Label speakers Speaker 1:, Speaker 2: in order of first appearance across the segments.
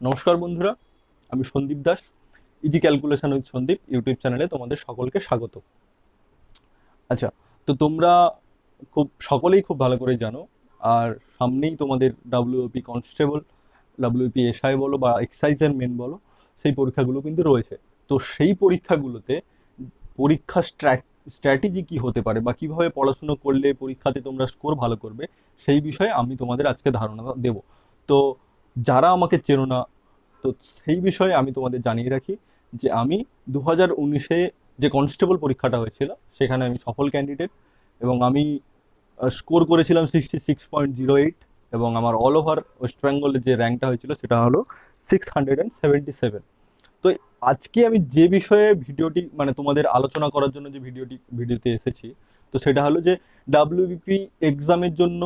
Speaker 1: নমস্কার বন্ধুরা, আমি Sandeep Das. Easy calculation with Sandeep YouTube চ্যানেলে তোমাদের সকলকে স্বাগত। আচ্ছা, তো তোমরা সকলেই খুব ভালো করে জানো, আর সামনেই তোমাদের ডাব্লিউপি কনস্টেবল, ডাব্লিউপি এসআই বলো বা এক্সাইজের মেন বলো, সেই পরীক্ষাগুলো কিন্তু রয়েছে। তো সেই পরীক্ষাগুলোতে পরীক্ষার স্ট্র্যাটেজি কি হতে পারে বা কিভাবে পড়াশুনো করলে পরীক্ষাতে তোমরা স্কোর ভালো করবে, সেই বিষয়ে আমি তোমাদের আজকে ধারণা দেব। তো যারা আমাকে চেনো না, তো সেই বিষয়ে আমি তোমাদের জানিয়ে রাখি যে আমি 2019-এ যে কনস্টেবল পরীক্ষাটা হয়েছিল সেখানে আমি সফল ক্যান্ডিডেট, এবং আমি স্কোর করেছিলাম 66.08, এবং আমার অল ওভার ওয়েস্ট বেঙ্গলের যে র্যাঙ্কটা হয়েছিল সেটা হলো 677। তো আজকে আমি যে বিষয়ে ভিডিওটি মানে তোমাদের আলোচনা করার জন্য যে ভিডিওতে এসেছি, তো সেটা হলো যে ডাব্লিউবিপি এক্সামের জন্য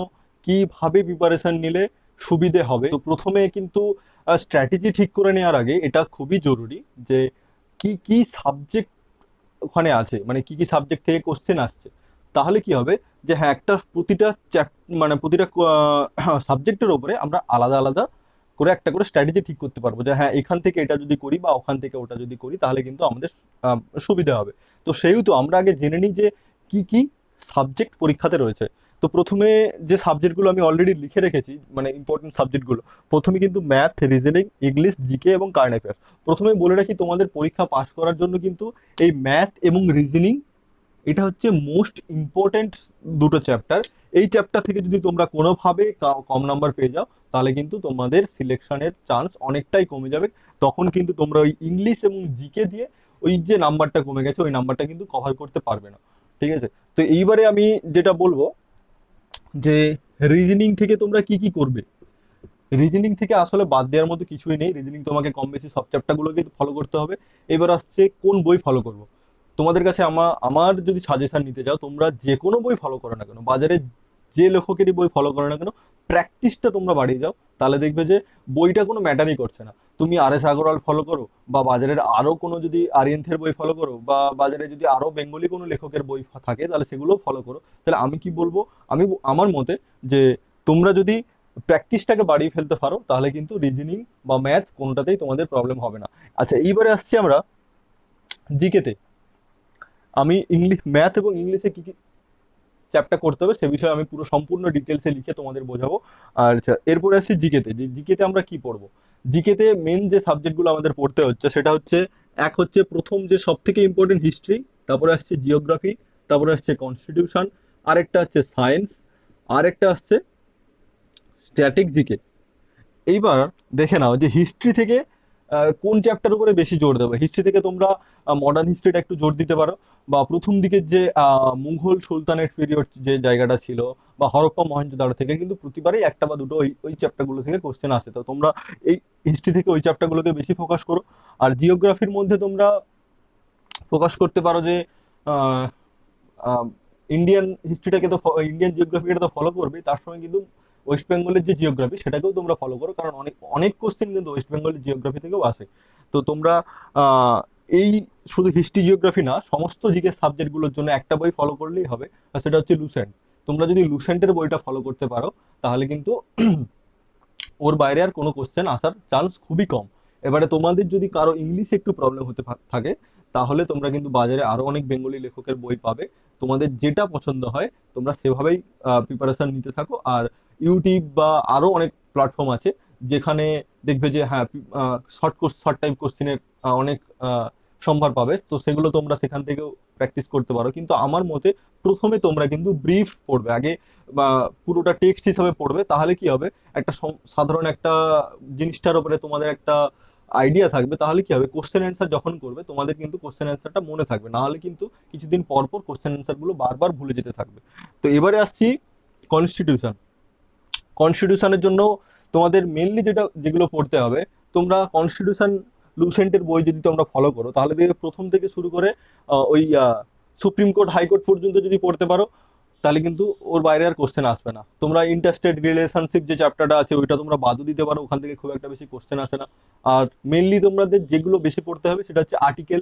Speaker 1: কিভাবে প্রিপারেশন নিলে সুবিধে হবে। তো প্রথমে কিন্তু স্ট্র্যাটেজি ঠিক করে নেওয়ার আগে এটা খুবই জরুরি যে কি কি সাবজেক্ট ওখানে আছে, মানে কি কি সাবজেক্ট থেকে কোশ্চেন আসছে। তাহলে কি হবে যে হ্যাঁ, একটা প্রতিটা মানে প্রতিটা সাবজেক্টের ওপরে আমরা আলাদা আলাদা করে একটা করে স্ট্র্যাটেজি ঠিক করতে পারবো যে হ্যাঁ, এখান থেকে এটা যদি করি বা ওখান থেকে ওটা যদি করি তাহলে কিন্তু আমাদের সুবিধা হবে। তো সেহেতু আমরা আগে জেনে নিই যে কি কি সাবজেক্ট পরীক্ষাতে রয়েছে। তো প্রথমে যে সাবজেক্টগুলো আমি অলরেডি লিখে রেখেছি, মানে ইম্পর্টেন্ট সাবজেক্টগুলো, প্রথমে কিন্তু ম্যাথ, রিজনিং, ইংলিশ, জিকে এবং কারেন্ট অ্যাফেয়ার্স। প্রথমে বলে রাখি, তোমাদের পরীক্ষা পাস করার জন্য কিন্তু এই ম্যাথ এবং রিজনিং, এটা হচ্ছে মোস্ট ইম্পর্টেন্ট দুটো চ্যাপ্টার। এই চ্যাপ্টার থেকে যদি তোমরা কোনোভাবে কম নাম্বার পেয়ে যাও, তাহলে কিন্তু তোমাদের সিলেকশনের চান্স অনেকটাই কমে যাবে। তখন কিন্তু তোমরা ওই ইংলিশ এবং জিকে দিয়ে ওই যে নাম্বারটা কমে গেছে ওই নাম্বারটা কিন্তু কভার করতে পারবে না। ঠিক আছে? তো এইবারে আমি যেটা বলবো যে রিজনিং থেকে তোমরা কি কি করবে। রিজনিং থেকে আসলে বাদ দেওয়ার মতো কিছুই নেই, রিজনিং তোমাকে কম বেশি সব চ্যাপ্টারগুলোকে ফলো করতে হবে। এবার আসছে কোন বই ফলো করবো। তোমাদের কাছে আমার আমার যদি সাজেশন নিতে চাও, তোমরা যে কোনো বই ফলো করো না কেন, বাজারে যে লেখকেরই বই ফলো করো না কেন, প্র্যাকটিসটা তোমরা বাড়িয়ে যাও, তাহলে দেখবে যে বইটা কোনো ম্যাটারই করছে না। তুমি আর এস আগরওয়াল ফলো করো, বা বাজারের আরো কোনো যদি আরিয়েন্থের বই ফলো করো, বা বাজারে যদি আরো বেঙ্গলি কোনো লেখকের বই থাকে তাহলে সেগুলোও ফলো করো। তাহলে আমি কি বলবো, আমি আমার মতে যে তোমরা যদি প্র্যাকটিসটাকে বাড়িয়ে ফেলতে পারো তাহলে কিন্তু রিজনিং বা ম্যাথ কোনোটাতেই তোমাদের প্রবলেম হবে না। আচ্ছা, এইবারে আসছি আমরা জিকেতে। আমি ইংলিশ, ম্যাথ এবং ইংলিশে কি কি চ্যাপ্টার করতে হবে সে বিষয়ে আমি পুরো সম্পূর্ণ ডিটেলসে লিখে তোমাদের বোঝাবো। আর আচ্ছা, এরপরে আসছি জিকেতে, যে জিকেতে আমরা কি পড়বো। জিকেতে মেন যে সাবজেক্টগুলো আমাদের পড়তে হচ্ছে সেটা হচ্ছে, এক হচ্ছে প্রথম যে সব থেকে ইম্পর্টেন্ট হিস্ট্রি, তারপরে আসছে জিওগ্রাফি, তারপরে আসছে কনস্টিটিউশন, আরেকটা হচ্ছে সায়েন্স, আরেকটা আসছে স্ট্যাটিক জিকে। এইবার দেখে নাও যে হিস্ট্রি থেকে কোন চ্যাপ্টার উপরে বেশি জোর দেবে। হিস্ট্রি থেকে তোমরা মডার্ন হিস্ট্রিটা একটু জোর দিতে পারো, বা প্রথম দিকের যে মুঘল সুলতানের পিরিয়ড যে জায়গাটা ছিল, বা হরপ্পা মহেঞ্জোদারো থেকে কিন্তু প্রতিবারই একটা বা দুটো ওই ওই চ্যাপ্টারগুলো থেকে কোশ্চেন আসে। তো তোমরা এই হিস্ট্রি থেকে ওই চ্যাপ্টারগুলোকে বেশি ফোকাস করো। আর জিওগ্রাফির মধ্যে তোমরা ফোকাস করতে পারো যে ইন্ডিয়ান হিস্ট্রিটাকে তো, ইন্ডিয়ান জিওগ্রাফিটা তো ফলো করবে, তার সঙ্গে কিন্তু ওয়েস্ট বেঙ্গলের যে জিওগ্রাফি সেটাকেও তোমরা ফলো করো, কারণ অনেক অনেক কোশ্চেন কিন্তু ওয়েস্ট বেঙ্গলের জিওগ্রাফি থেকেও আসে। তো তোমরা আহ, এই শুধু হিস্ট্রি জিওগ্রাফি না, সমস্ত জিকে সাবজেক্টগুলোর জন্য একটা বই ফলো করলেই হবে, আর সেটা হচ্ছে লুসেন্ট। তোমরা যদি লুসেন্টের বইটা ফলো করতে পারো তাহলে কিন্তু ওর বাইরে আর কোনো কোশ্চেন আসার চান্স খুবই কম। এবারে তোমাদের যদি কারো ইংলিশে একটু প্রবলেম হতে থাকে, তাহলে তোমরা কিন্তু বাজারে আরো অনেক বেঙ্গলি লেখকের বই পাবে। তোমাদের যেটা পছন্দ হয় তোমরা সেভাবেই প্রিপারেশন নিতে থাকো। আর ইউটিউব বা আরো অনেক প্ল্যাটফর্ম আছে যেখানে দেখবে যে হ্যাঁ, শর্ট টাইপ কোশ্চেনের অনেক সম্ভার পাবে, তো সেগুলো তোমরা সেখান থেকেও প্র্যাকটিস করতে পারো। কিন্তু আমার মতে প্রথমে তোমরা কিন্তু ব্রিফ পড়বে আগে, বা পুরোটা টেক্সট হিসাবে পড়বে। তাহলে কি হবে, একটা সাধারণ একটা জিনিসটার উপরে তোমাদের একটা আইডিয়া থাকবে। তাহলে কি হবে, কোশ্চেন অ্যান্সার যখন করবে তোমাদের কিন্তু কোশ্চেন অ্যান্সারটা মনে থাকবে, না হলে কিন্তু কিছুদিন পর পর কোশ্চেন অ্যান্সার গুলো বারবার ভুলে যেতে থাকবে। তো এবারে আসছি কনস্টিটিউশন। কনস্টিটিউশনের জন্য তোমাদের মেনলি যেগুলো পড়তে হবে, তোমরা কনস্টিটিউশন লুসেন্টের বই যদি তোমরা ফলো করো তাহলে দেখবে প্রথম থেকে শুরু করে ওই সুপ্রিম কোর্ট হাইকোর্ট পর্যন্ত যদি পড়তে পারো, তাহলে কিন্তু ওর বাইরে আর কোশ্চেন আসবে না। তোমরা ইন্টারস্টেট রিলেশনশিপ যে চ্যাপ্টারটা আছে ওইটা তোমরা বাদও দিতে পারো, ওখান থেকে খুব একটা বেশি কোশ্চেন আসে না। আর মেনলি তোমাদের যেগুলো বেশি পড়তে হবে সেটা হচ্ছে আর্টিকেল,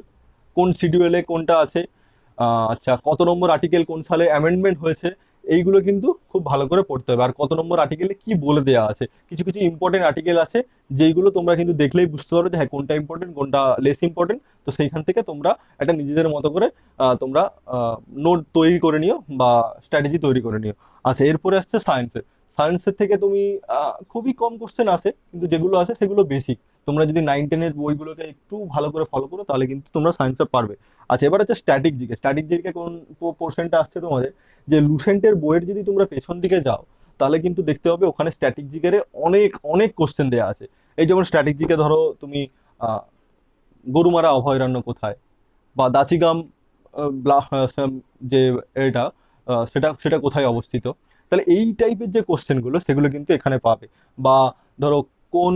Speaker 1: কোন শিডিউলে কোনটা আছে, আচ্ছা কত নম্বর আর্টিকেল কোন সালে অ্যামেন্ডমেন্ট হয়েছে, এইগুলো কিন্তু খুব ভালো করে পড়তে হবে। আর কত নম্বর আর্টিকেলে কি বলে দেওয়া আছে, কিছু কিছু ইম্পর্টেন্ট আর্টিকেল আছে যেইগুলো তোমরা কিন্তু দেখলেই বুঝতে পারো যে হ্যাঁ কোনটা ইম্পর্টেন্ট কোনটা লেস ইম্পর্টেন্ট। তো সেইখান থেকে তোমরা একটা নিজেদের মতো করে তোমরা নোট তৈরি করে নিও বা স্ট্র্যাটেজি তৈরি করে নিও। আচ্ছা, এরপরে আসছে সায়েন্সের। সায়েন্সের থেকে তুমি খুবই কম কোশ্চেন আসে, কিন্তু যেগুলো আছে সেগুলো বেসিক। তোমরা যদি 9-10-এর বইগুলোকে একটু ভালো করে ফলো করো তাহলে কিন্তু তোমরা সায়েন্সে পারবে। আচ্ছা, এবার হচ্ছে স্ট্যাটিক জিকে। স্ট্যাটিক জিকে কোন পোর্শনটা আসছে তোমাদের, যে লুসেন্টের বইয়ের যদি তোমরা পেছন দিকে যাও তাহলে কিন্তু দেখতে পাবে ওখানে স্ট্যাটিক জিকের অনেক অনেক কোশ্চেন দেওয়া আছে। এই যেমন স্ট্যাটিক জিকে ধরো তুমি আহ, গরুমারা অভয়ারণ্য কোথায়, বা দাচিগাম যে এটা সেটা সেটা কোথায় অবস্থিত। তাহলে এই টাইপের যে কোশ্চেনগুলো সেগুলো কিন্তু এখানে পাবে। বা ধরো কোন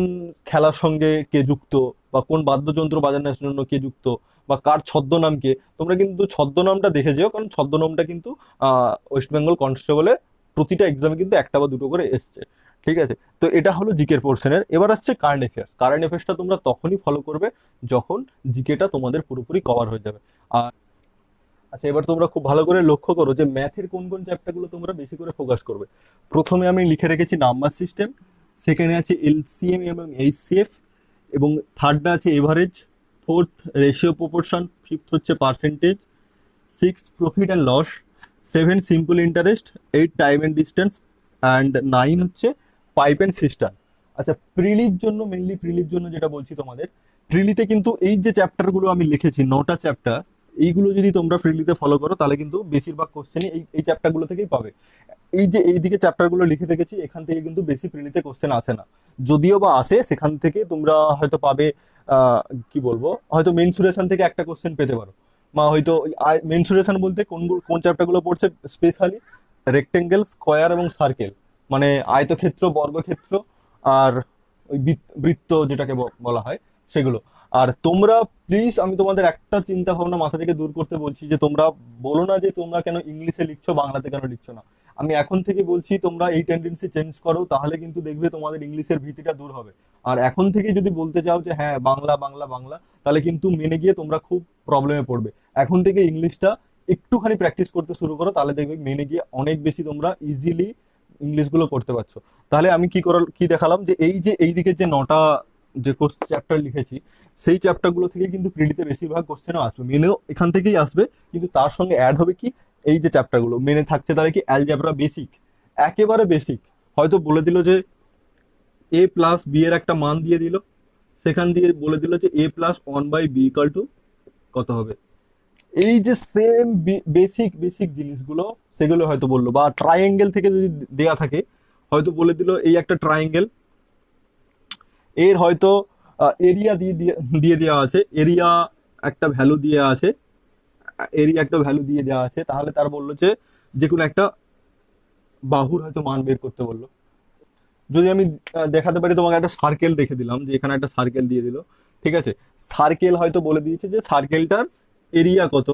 Speaker 1: খেলার সঙ্গে কে যুক্ত, বা কোন বাদ্যযন্ত্র বাজানোর জন্য কে যুক্ত, বা কার ছদ্মনাম কে। তোমরা কিন্তু ছদ্মনামটা দেখে যেও, কারণ ছদ্মনামটা কিন্তু ওয়েস্ট বেঙ্গল কনস্টেবলে প্রতিটা এক্সামে কিন্তু একটা বা দুটো করে এসছে। ঠিক আছে, তো এটা হলো জিকের পোর্শনের। এবার আসছে কারেন্ট অ্যাফেয়ার্স। কারেন্ট অ্যাফেয়ার্সটা তোমরা তখনই ফলো করবে যখন জিকেটা তোমাদের পুরোপুরি কভার হয়ে যাবে। আর আচ্ছা, এবার তোমরা খুব ভালো করে লক্ষ্য করো যে ম্যাথের কোন কোন চ্যাপ্টারগুলো তোমরা বেশি করে ফোকাস করবে। প্রথমে আমি লিখে রেখেছি নাম্বার সিস্টেম, সেকেন্ডে আছে এলসিএম এবং এইচসিএফ, এবং থার্ডটা আছে average, fourth ratio proportion, fifth হচ্ছে percentage, six profit and loss, seven simple interest, eight time and distance, and nine হচ্ছে পাইপ অ্যান্ড সিস্টেম। আচ্ছা, প্রিলির জন্য, মেনলি প্রিলির জন্য যেটা বলছি তোমাদের, প্রিলিতে কিন্তু এই যে চ্যাপ্টারগুলো আমি লিখেছি 9টা চ্যাপ্টার, এইগুলো যদি তোমরা প্রিলিতে ফলো করো তাহলে কিন্তু বেশিরভাগ কোশ্চেনই এই এই চ্যাপ্টারগুলো থেকেই পাবে। এই যে এইদিকে চ্যাপ্টারগুলো লিখে রেখেছি এখান থেকে কিন্তু বেশি প্রিলিতে কোশ্চেন আসে না। যদিও বা আসে সেখান থেকে তোমরা হয়তো পাবে, আহ, কি বলবো, হয়তো মেনসুরেশন থেকে একটা কোশ্চেন পেতে পারো। বা হয়তো মেনসুরেশন বলতে কোন কোন চ্যাপ্টারগুলো পড়ছে স্পেশালি, রেক্টেঙ্গেল, স্কোয়ার এবং সার্কেল, মানে আয়তক্ষেত্র, বর্গক্ষেত্র, আর ওই বৃত্ত যেটাকে বলা হয় সেগুলো। আর তোমরা প্লিজ, আমি তোমাদের একটা চিন্তা ভাবনা মাথা থেকে দূর করতে বলছি, যে তোমরা বলো না যে তোমরা কেন ইংলিশে লিখছো, বাংলাতে কেন লিখছো না। আমি এখন থেকে বলছি তোমরা এই টেন্ডেন্সি চেঞ্জ করো, তাহলে কিন্তু দেখবে তোমাদের ইংলিশের ভীতিটা দূর হবে। আর এখন থেকে যদি বলতে চাও যে হ্যাঁ বাংলা বাংলা বাংলা, তাহলে কিন্তু মেনে গিয়ে তোমরা খুব প্রবলেমে পড়বে। এখন থেকে ইংলিশটা একটুখানি প্র্যাকটিস করতে শুরু করো, তাহলে দেখবে মেনে গিয়ে অনেক বেশি তোমরা ইজিলি ইংলিশগুলো করতে পারছো। তাহলে আমি কি দেখালাম, যে এই যে এই দিকে যে 9টা যে চ্যাপ্টার লিখেছি, সেই চ্যাপ্টারগুলো থেকে কিন্তু প্রিলিতে বেশিরভাগ কোশ্চেনও আসবে, মেনেও এখান থেকেই আসবে। কিন্তু তার সঙ্গে অ্যাড হবে কি, এই যে চ্যাপ্টারগুলো মেনে থাকছে তাহলে কি অ্যালজেব্রা বেসিক, একেবারে বেসিক। হয়তো বলে দিল যে এ প্লাস বি এর একটা মান দিয়ে দিল, সেখান দিয়ে বলে দিল যে এ প্লাস 1/b ইকাল টু কত হবে। এই যে সেম বেসিক বেসিক জিনিসগুলো সেগুলো হয়তো বললো। বা ট্রাইঙ্গেল থেকে যদি দেয়া থাকে, হয়তো বলে দিল এই একটা ট্রাইঙ্গেল, এর হয়তো এরিয়া দিয়ে দিয়ে দিয়ে দেওয়া আছে, এরিয়া একটা ভ্যালু দিয়ে আছে, এরিয়া একটা ভ্যালু দিয়ে দেওয়া আছে, তাহলে তার বললো যে যে কোনো একটা বাহুর হয়তো মান বের করতে বললো। যদি আমি দেখাতে পারি তোমাকে, একটা সার্কেল দেখে দিলাম, যে এখানে একটা সার্কেল দিয়ে দিল। ঠিক আছে, সার্কেল হয়তো বলে দিয়েছে যে সার্কেলটার এরিয়া কত,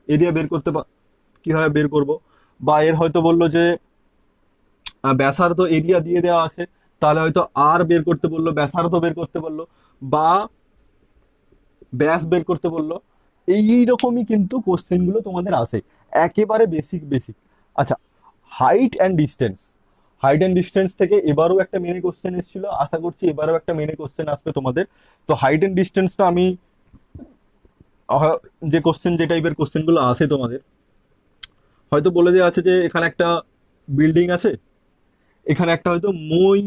Speaker 1: এরিয়া বের করতে কিভাবে বের করব। বা এর হয়তো বললো যে ব্যাসার্ধ এরিয়া দিয়ে দেওয়া আছে, তাহলে হয়তো আর বের করতে বললো, ব্যাসার্ধ বের করতে বললো, বা ব্যাস বের করতে বললো। এই রকমই কিন্তু কোশ্চেন গুলো তোমাদের আসে, একেবারে বেসিক বেসিক। আচ্ছা, height and distance. Height and distance থেকে এবারও একটা মেনে কোশ্চেন এসেছিল, আশা করছি এবারও একটা মেনে কোশ্চেন আসবে তোমাদের। তো হাইট অ্যান্ড ডিস্টেন্সটা আমি যে কোশ্চেন, যে টাইপের কোশ্চেন গুলো আসে তোমাদের, হয়তো বলে দেওয়া আছে যে এখানে একটা বিল্ডিং আছে, এখানে একটা হয়তো মই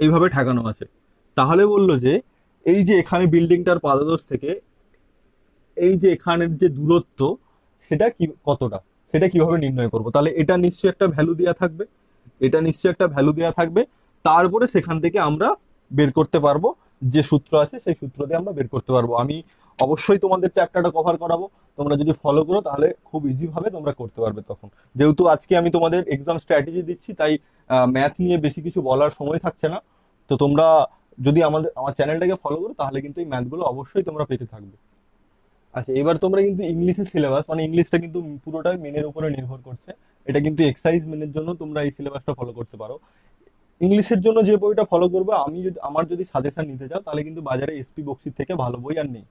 Speaker 1: এইভাবে ঠেকানো আছে। তাহলে বললো যে এই যে এখানে বিল্ডিংটার পাদদেশ থেকে এই যে এখানের যে দূরত্ব, সেটা কি কতটা, সেটা কিভাবে নির্ণয় করব। তাহলে এটা নিশ্চয়ই একটা ভ্যালু দেওয়া থাকবে, এটা নিশ্চয়ই একটা ভ্যালু দেওয়া থাকবে। তারপরে সেখান থেকে আমরা বের করতে পারবো, যে সূত্র আছে সেই সূত্র দিয়ে আমরা বের করতে পারবো। আমি অবশ্যই তোমাদের চ্যাপ্টারটা কভার করাবো, তোমরা যদি ফলো করো তাহলে খুব ইজি ভাবে তোমরা করতে পারবে তখন। যেহেতু আজকে আমি তোমাদের এক্সাম স্ট্র্যাটেজি দিচ্ছি, তাই ম্যাথ নিয়ে বেশি কিছু বলার সময় থাকছে না। তো তোমরা যদি আমার চ্যানেলটাকে ফলো করো তাহলে কিন্তু এই ম্যাথগুলো অবশ্যই তোমরা পেতে থাকবে। আচ্ছা, এবার তোমরা কিন্তু ইংলিশের সিলেবাস, মানে ইংলিশটা কিন্তু পুরোটাই মেনের উপরে নির্ভর করছে। এটা কিন্তু এক্সাইজ মেনের জন্য তোমরা এই সিলেবাসটা ফলো করতে পারো। ইংলিশের জন্য যে বইটা ফলো করবে, আমি যদি আমার যদি সাজেশন নিতে চাও তাহলে কিন্তু বাজারে এসপি বক্সির থেকে ভালো বই আর নেই,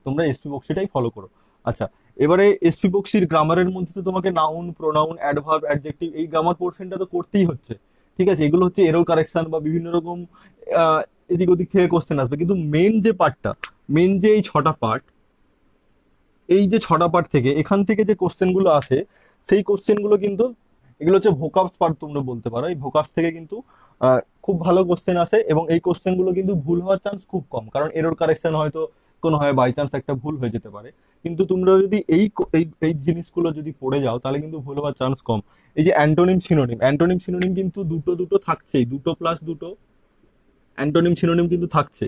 Speaker 1: তোমরা এসপি বক্সিটাই ফলো করো। আচ্ছা, এবারে এসপি বক্সির গ্রামারের মধ্যে তো তোমাকে নাউন, প্রোনাউন, অ্যাডভার্ব, অ্যাডজেক্টিভ, এই গ্রামার পোর্শনটা তো করতেই হচ্ছে। ঠিক আছে, এগুলো হচ্ছে এরর কারেকশন বা বিভিন্ন রকম আহ, এদিক ওদিক থেকে কোশ্চেন আসবে, কিন্তু মেন যে পার্টটা, মেন যে এই ছটা পার্ট, এই যে ছটা পার্ট থেকে এখান থেকে যে কোশ্চেন গুলো আসে, সেই কোশ্চেন গুলো কিন্তু এগুলো হচ্ছে ভোকাবস পার্ট তোমরা বলতে পারো। এই ভোকাবস থেকে কিন্তু খুব ভালো কোশ্চেন আসে, এবং এই কোশ্চেন গুলো কিন্তু ভুল হওয়ার চান্স খুব কম, কারণ এরর কারেকশন হয়তো কোনো হয় বাই চান্স একটা ভুল হয়ে যেতে পারে। কিন্তু তোমরা যদি এই এই জিনিসগুলো যদি পড়ে যাও তাহলে কিন্তু ভুল হওয়ার চান্স কম। এই যে অ্যান্টোনিম সিনোনিম, অ্যান্টোনিম সিনোনিম কিন্তু দুটো দুটো থাকছেই, দুটো প্লাস দুটো অ্যান্টোনিম সিনোনিম কিন্তু থাকছে।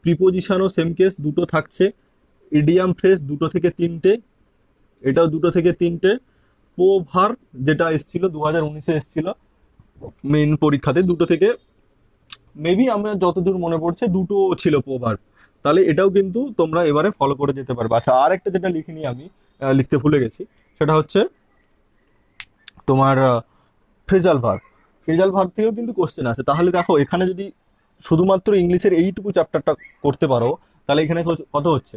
Speaker 1: প্রিপোজিশনও সেম কেস, দুটো থাকছে। ইডিয়াম ফ্রেজ দুটো থেকে তিনটে, এটাও দুটো থেকে তিনটে। প্রোভার্ব যেটা এসেছিল 2019-এ এসেছিল মেইন পরীক্ষাতে, দুটো থেকে, মেবি আমরা যতদূর মনে পড়ছে দুটো ছিল প্রোভার্ব। তাহলে এটাও কিন্তু তোমরা এবারে ফলো করে যেতে পারবে। আচ্ছা, আর একটা যেটা লিখিনি আমি, লিখতে ভুলে গেছি, সেটা হচ্ছে তোমার ফ্রেজাল ভার্ব। ফ্রেজাল ভার্ব থেকেও কিন্তু কোশ্চেন আছে। তাহলে দেখো এখানে যদি শুধুমাত্র ইংলিশের এইটুকু চ্যাপ্টারটা করতে পারো, তাহলে এখানে কত হচ্ছে,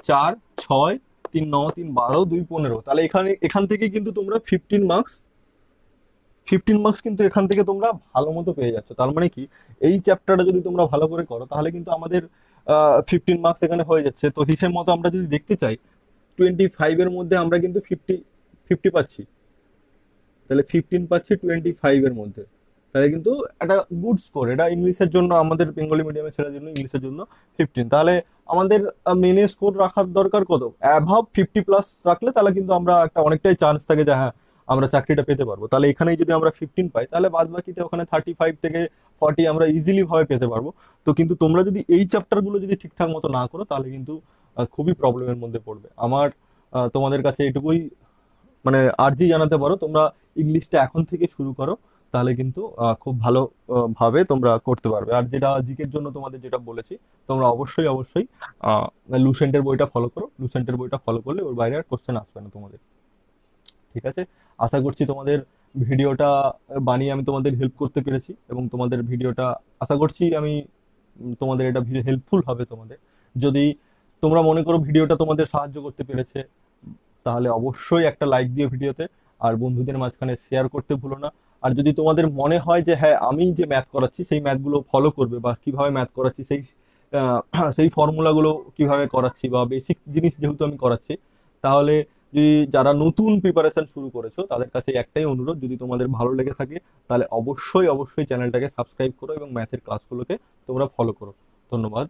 Speaker 1: 4, 6, 3, 9, 3, 12, 2, 15। তাহলে এখান থেকে কিন্তু তোমরা 15 মার্কস, 15 মার্কস কিন্তু এখান থেকে তোমরা ভালো মতো পেয়ে যাচ্ছ। তার মানে কি, এই চ্যাপ্টারটা যদি তোমরা ভালো করে করো তাহলে কিন্তু আমাদের 15 মার্কস এখানে হয়ে যাচ্ছে। তো হিসেব মতো আমরা যদি দেখতে চাই, 25-এর মধ্যে আমরা কিন্তু 50 পাচ্ছি। তাহলে 15 পাচ্ছি 25-এর মধ্যে, তাহলে কিন্তু একটা গুড স্কোর। এটা ইংলিশের জন্য, আমাদের বেঙ্গলি মিডিয়ামের ছেলের জন্য ইংলিশের জন্য 15। তাহলে আমাদের মেনে স্কোর রাখার দরকার কত, অ্যাভাব 50+ রাখলে তাহলে কিন্তু আমরা একটা অনেকটাই চান্স থাকে যে হ্যাঁ আমরা চাকরিটা পেতে পারবো। তাহলে এখানেই যদি আমরা 15 পাই তাহলে বাদ বাকিতে ওখানে 35 থেকে 40 আমরা ইজিলি ভাবে পেতে পারবো। তো কিন্তু তোমরা যদি এই চ্যাপ্টার গুলো যদি ঠিকঠাক মতো না করো তাহলে কিন্তু খুবই প্রবলেমের মধ্যে পড়বে। আমার তোমাদের কাছে এটুকুই মানে আর্জি জানাতে পারো, তোমরা ইংলিশটা এখন থেকে শুরু করো, তাহলে কিন্তু খুব ভালো ভাবে তোমরা করতে পারবে। আর যেটা জিকের জন্য তোমাদের যেটা বলেছি, তোমরা অবশ্যই অবশ্যই লুসেন্টের বইটা ফলো করো। লুসেন্টের বইটা ফলো করলে ওর বাইরে আর কোশ্চেন আসবে না তোমাদের। ঠিক আছে, আশা করছি তোমাদের ভিডিওটা বানিয়ে আমি তোমাদের হেল্প করতে পেরেছি, এবং তোমাদের ভিডিওটা আশা করছি আমি তোমাদের এটা হেল্পফুল হবে তোমাদের। যদি তোমরা মনে করো ভিডিওটা তোমাদের সাহায্য করতে পেরেছে, তাহলে অবশ্যই একটা লাইক দিও ভিডিওতে, আর বন্ধুদের মাঝখানে শেয়ার করতে ভুলো না। আর যদি তোমাদের মনে হয় যে হ্যাঁ আমি যে ম্যাথ করাচ্ছি সেই ম্যাথগুলো ফলো করবে, বা কিভাবে ম্যাথ করাচ্ছি সেই সেই ফর্মুলাগুলো কিভাবে করাচ্ছি, বা বেসিক জিনিস যেহেতু আমি করাচ্ছি, তাহলে যদি যারা নতুন প্রিপারেশন শুরু করেছো তাদের কাছে একটাই অনুরোধ, যদি তোমাদের ভালো লেগে থাকে তাহলে অবশ্যই অবশ্যই চ্যানেলটাকে সাবস্ক্রাইব করো এবং ম্যাথের ক্লাসগুলোকে তোমরা ফলো করো। ধন্যবাদ।